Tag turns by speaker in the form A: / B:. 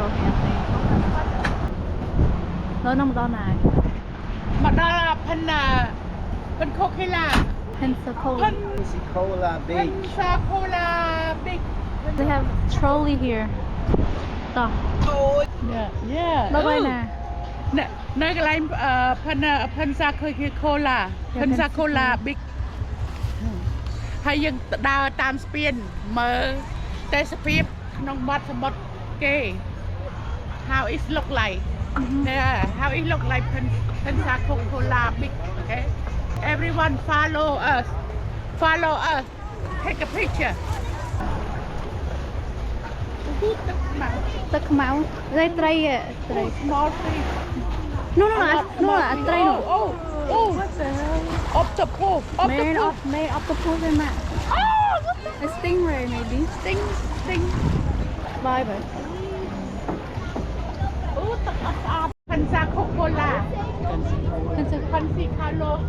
A: Coca-Cola campaign. Lâu năm đó này.
B: Mà đó là phần Coca-Cola.
A: Pensacola.
C: Pensacola Beach.
B: Pensacola Big.
A: They have trolley here. Đó.
B: Yeah, yeah.
A: Đâu đây nè.
B: Nơi cái line Pensacola. Pensacola Big. Hay dân đào tam spin mở tê spin nông bát một kê. How it look like? Yeah, how it look like Pensacola Big. Okay. Everyone follow us. Follow us. Take a picture.
A: Tức máu. Đây tray ạ. Tray.
B: Small fish.
A: No, a tray no.
B: Oh, what the hell? Octopus.
A: Main octopus in that.
B: Oh, what the
A: A stingray maybe.
B: sting.
A: Bye bye.
B: Oh, Pensacola. Pensacola.